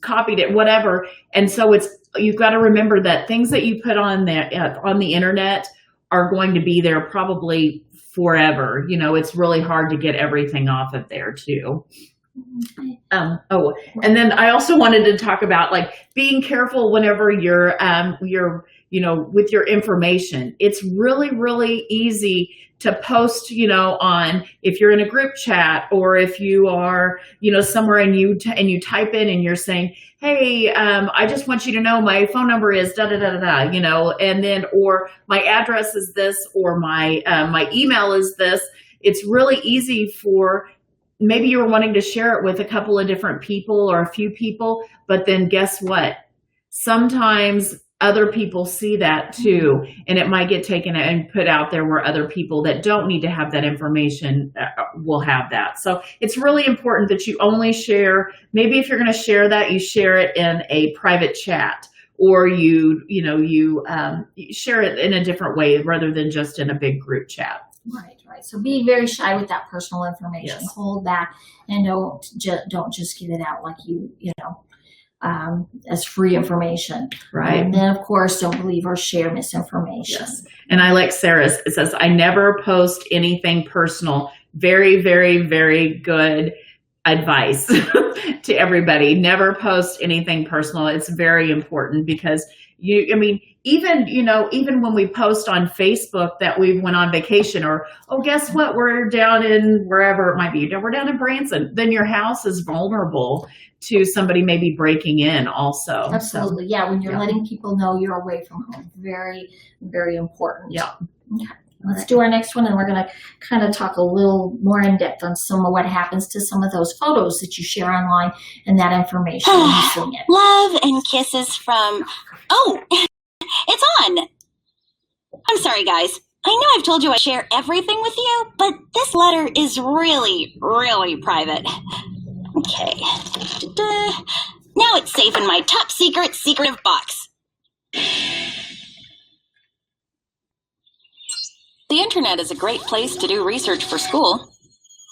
Speaker 1: copied it, whatever. And so you've got to remember that things that you put on the internet are going to be there probably forever. It's really hard to get everything off of there too. And then I also wanted to talk about being careful whenever you're with your information. It's really, really easy to post, on, if you're in a group chat, or if you are, somewhere and you type in and you're saying, hey, I just want you to know my phone number is da da da da da, and then, or my address is this, or my email is this. It's really easy for, maybe you're wanting to share it with a couple of different people or a few people, but then guess what? Sometimes other people see that too, and it might get taken and put out there where other people that don't need to have that information will have that. So it's really important that you only share, maybe if you're going to share that, you share it in a private chat, or you share it in a different way rather than just in a big group chat.
Speaker 2: Right. So be very shy with that personal information.
Speaker 1: Yes.
Speaker 2: Hold back and don't just give it out like as free information.
Speaker 1: Right.
Speaker 2: And then, of course, don't believe or share misinformation.
Speaker 1: Yes. And I like Sarah's. It says, I never post anything personal. Very, very, very good advice to everybody. Never post anything personal. It's very important because even when we post on Facebook that we went on vacation, or, oh, guess what? We're down in wherever it might be. We're down in Branson. Then your house is vulnerable to somebody maybe breaking in also.
Speaker 2: Absolutely. Yeah. When you're letting people know you're away from home. Very, very important.
Speaker 1: Yeah.
Speaker 2: Okay. Let's do our next one, and we're going to kind of talk a little more in depth on some of what happens to some of those photos that you share online and that information when you see it.
Speaker 8: Love and kisses from... Oh, it's on. I'm sorry, guys. I know I've told you I share everything with you, but this letter is really, really private. Okay. Now it's safe in my top secretive box.
Speaker 7: The internet is a great place to do research for school.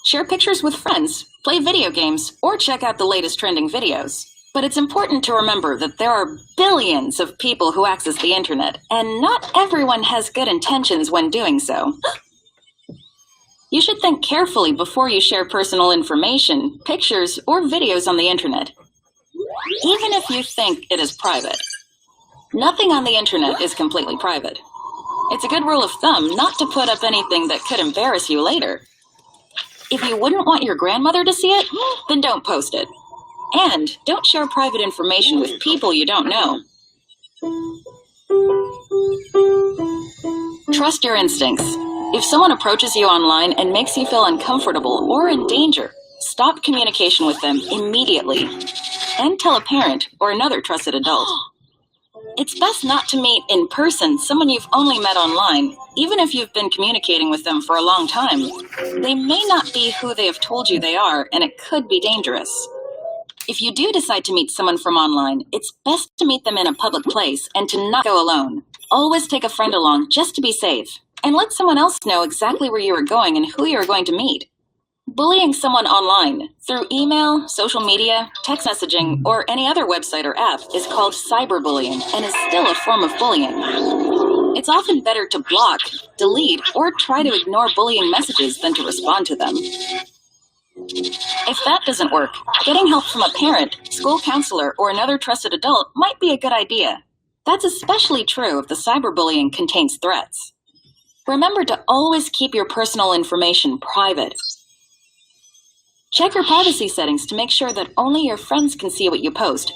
Speaker 7: Share pictures with friends, play video games, or check out the latest trending videos. But it's important to remember that there are billions of people who access the internet, and not everyone has good intentions when doing so. You should think carefully before you share personal information, pictures, or videos on the internet, even if you think it is private. Nothing on the internet is completely private. It's a good rule of thumb not to put up anything that could embarrass you later. If you wouldn't want your grandmother to see it, then don't post it. And don't share private information with people you don't know. Trust your instincts. If someone approaches you online and makes you feel uncomfortable or in danger, stop communication with them immediately and tell a parent or another trusted adult. It's best not to meet in person someone you've only met online, even if you've been communicating with them for a long time. They may not be who they have told you they are, and it could be dangerous. If you do decide to meet someone from online, it's best to meet them in a public place and to not go alone. Always take a friend along just to be safe, and let someone else know exactly where you are going and who you are going to meet. Bullying someone online through email, social media, text messaging, or any other website or app is called cyberbullying and is still a form of bullying. It's often better to block, delete, or try to ignore bullying messages than to respond to them. If that doesn't work, getting help from a parent, school counselor, or another trusted adult might be a good idea. That's especially true if the cyberbullying contains threats. Remember to always keep your personal information private. Check your privacy settings to make sure that only your friends can see what you post.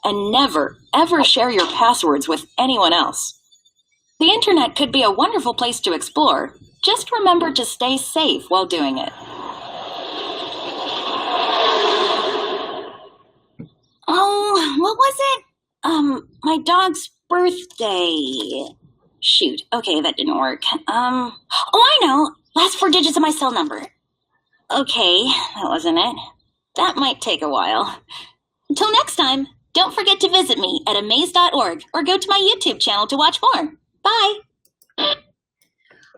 Speaker 7: And never, ever share your passwords with anyone else. The internet could be a wonderful place to explore. Just remember to stay safe while doing it.
Speaker 8: Oh, what was it? My dog's birthday. Shoot. Okay, that didn't work. Oh, I know. Last 4 digits of my cell number. Okay, that wasn't it. That might take a while. Until next time, don't forget to visit me at amaze.org or go to my YouTube channel to watch more. Bye.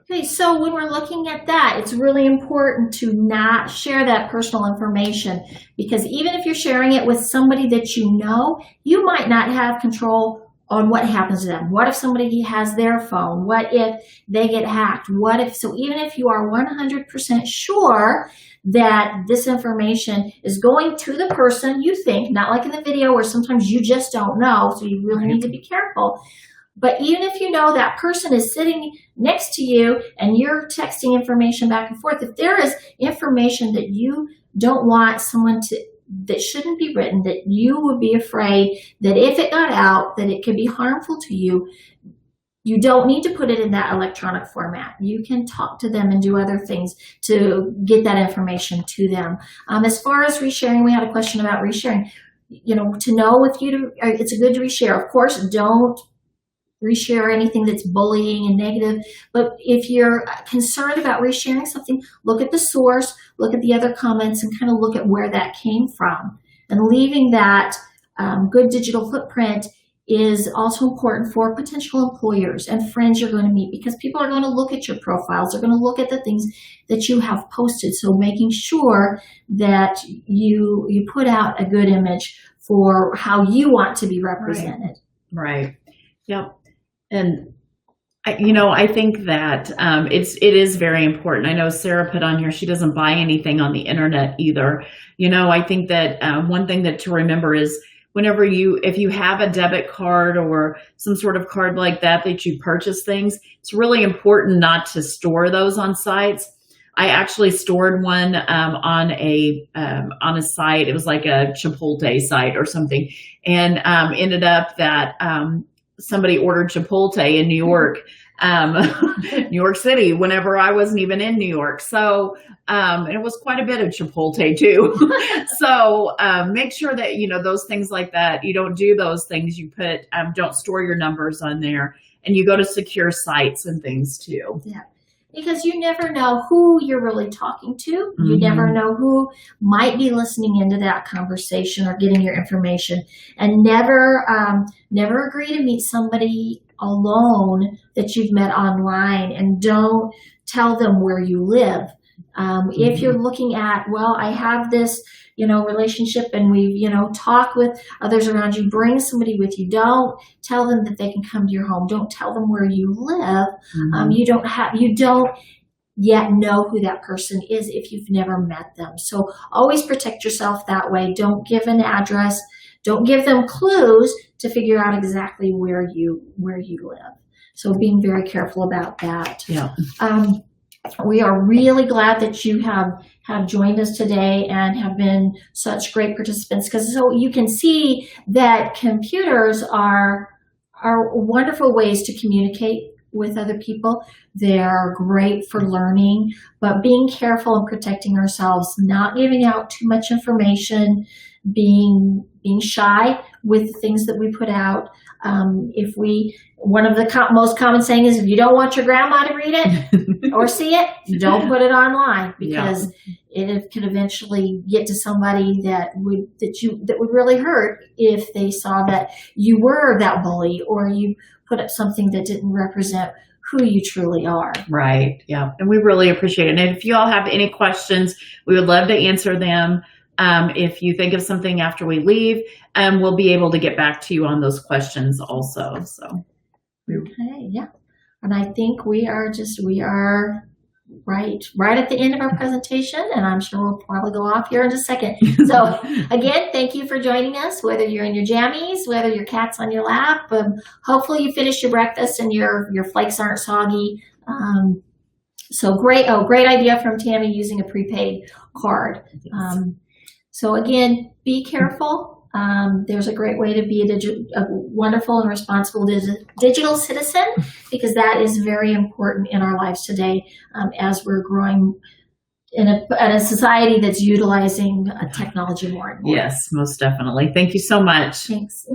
Speaker 2: Okay, so when we're looking at that, it's really important to not share that personal information, because even if you're sharing it with somebody that you know, you might not have control on what happens to them. What if somebody has their phone? What if they get hacked? So even if you are 100% sure that this information is going to the person you think, not like in the video where sometimes you just don't know, so you really need to be careful. But even if you know that person is sitting next to you and you're texting information back and forth, if there is information that you don't want someone to, that shouldn't be written, that you would be afraid that if it got out, that it could be harmful to you, you don't need to put it in that electronic format. You can talk to them and do other things to get that information to them. As far as resharing, we had a question about resharing. You know, to know if it's good to reshare. Of course, don't reshare anything that's bullying and negative. But if you're concerned about resharing something, look at the source, look at the other comments, and kind of look at where that came from. And leaving that good digital footprint is also important for potential employers and friends you're going to meet, because people are going to look at your profiles. They're going to look at the things that you have posted. So making sure that you put out a good image for how you want to be represented.
Speaker 1: Right. Yep. And I think that it is very important. I know Sarah put on here, she doesn't buy anything on the internet either. I think that one thing that to remember is if you have a debit card or some sort of card like that you purchase things, it's really important not to store those on sites. I actually stored one on a site. It was like a Chipotle site or something, and ended up that somebody ordered Chipotle in New York, New York City, whenever I wasn't even in New York. So it was quite a bit of Chipotle too. So make sure that, those things like that, you don't do those things. You don't store your numbers on there, and you go to secure sites and things too.
Speaker 2: Yeah. Because you never know who you're really talking to. You never know who might be listening into that conversation or getting your information. And never agree to meet somebody alone that you've met online, and don't tell them where you live. If you're looking at, well, I have this, relationship, and we, talk with others around you, bring somebody with you. Don't tell them that they can come to your home. Don't tell them where you live. You don't yet know who that person is if you've never met them. So always protect yourself that way. Don't give an address. Don't give them clues to figure out exactly where you live. So being very careful about that.
Speaker 1: Yeah.
Speaker 2: We are really glad that you have joined us today and have been such great participants, because so you can see that computers are wonderful ways to communicate with other people. They're great for learning, but being careful and protecting ourselves, not giving out too much information, being shy with the things that we put out. One of the most common saying is, if you don't want your grandma to read it or see it, don't put it online, because it could eventually get to somebody that would really hurt if they saw that you were that bully, or you put up something that didn't represent who you truly are.
Speaker 1: Right. Yeah. And we really appreciate it. And if you all have any questions, we would love to answer them. If you think of something after we leave, we'll be able to get back to you on those questions also. So.
Speaker 2: Okay. Yeah. And I think we are right at the end of our presentation, and I'm sure we'll probably go off here in a second. So again, thank you for joining us, whether you're in your jammies, whether your cat's on your lap. Hopefully you finished your breakfast and your flakes aren't soggy. So great idea from Tammy, using a prepaid card. So again, be careful. There's a great way to be a wonderful and responsible digital citizen, because that is very important in our lives today, as we're growing in a society that's utilizing technology more and more.
Speaker 1: Yes, most definitely. Thank you so much.
Speaker 2: Thanks.